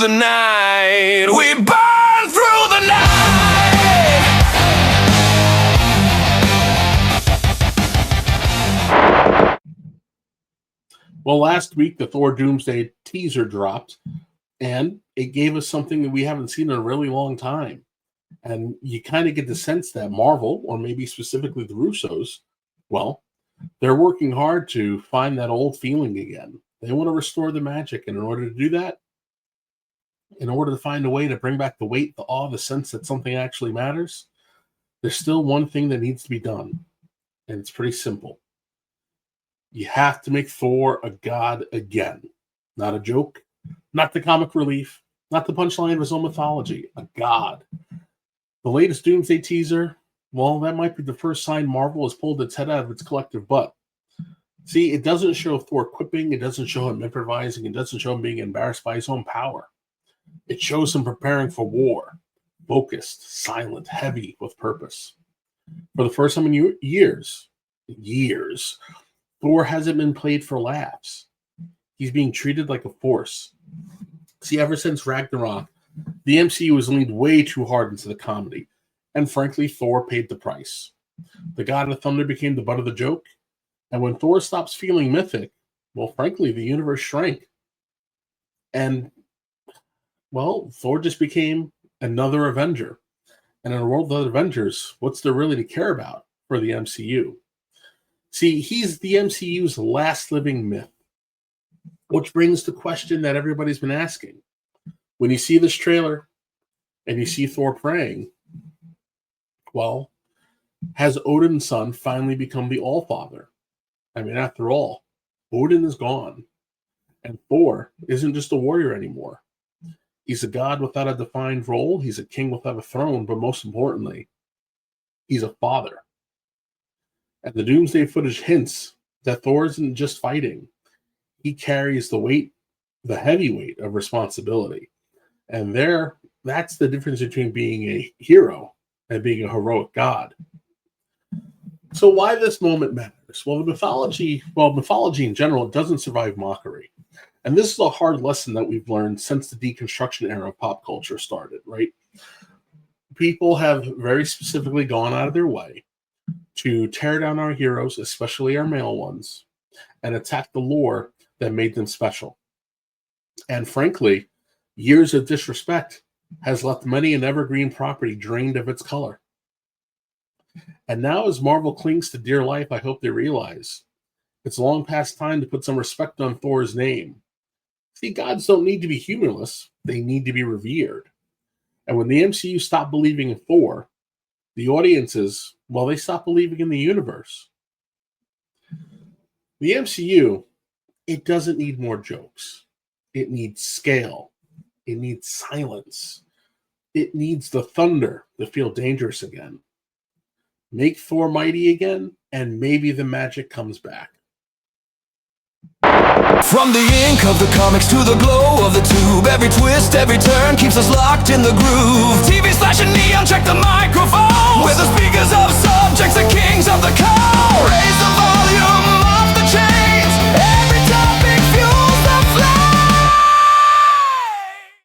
the night. We burn through the night. Well, last week, the Thor Doomsday teaser dropped, and it gave us something that we haven't seen in a really long time. And you kind of get the sense that Marvel, or maybe specifically the Russos, well, they're working hard to find that old feeling again. They want to restore the magic, and in order to do that, in order to find a way to bring back the weight, the awe, the sense that something actually matters, there's still one thing that needs to be done, and it's pretty simple. You have to make Thor a god again. Not a joke, not the comic relief, not the punchline of his own mythology, a god. The latest Doomsday teaser, well, that might be the first sign Marvel has pulled its head out of its collective butt. See, it doesn't show Thor quipping, it doesn't show him improvising, it doesn't show him being embarrassed by his own power. It shows him preparing for war, focused, silent, heavy, with purpose. For the first time in years, Thor hasn't been played for laughs. He's being treated like a force. See, ever since Ragnarok, the MCU has leaned way too hard into the comedy. And frankly, Thor paid the price. The God of Thunder became the butt of the joke. And when Thor stops feeling mythic, well, frankly, the universe shrank. And, well, Thor just became another Avenger. And in a world of Avengers, what's there really to care about for the MCU? See, he's the MCU's last living myth, which brings the question that everybody's been asking. When you see this trailer and you see Thor praying, well, has Odin's son finally become the All-Father? I mean, after all, Odin is gone, and Thor isn't just a warrior anymore. He's a god without a defined role, he's a king without a throne, but most importantly, he's a father. And the Doomsday footage hints that Thor isn't just fighting. He carries the weight, the heavy weight of responsibility. And that's the difference between being a hero and being a heroic god. So why this moment matters? Well, mythology in general, it doesn't survive mockery. And this is a hard lesson that we've learned since the deconstruction era of pop culture started, right? People have very specifically gone out of their way to tear down our heroes, especially our male ones, and attack the lore that made them special. And frankly, years of disrespect has left many an evergreen property drained of its color. And now as Marvel clings to dear life, I hope they realize it's long past time to put some respect on Thor's name. See, gods don't need to be humorless, they need to be revered. And when the MCU stopped believing in Thor, the audiences, well, they stopped believing in the universe. The MCU, it doesn't need more jokes. It needs scale. It needs silence. It needs the thunder to feel dangerous again. Make Thor mighty again, and maybe the magic comes back. From the ink of the comics to the glow of the tube, every twist, every turn keeps us locked in the groove. TV's flashing neon, check the microphone. We're the speakers of subjects, the kings of the code. Raise the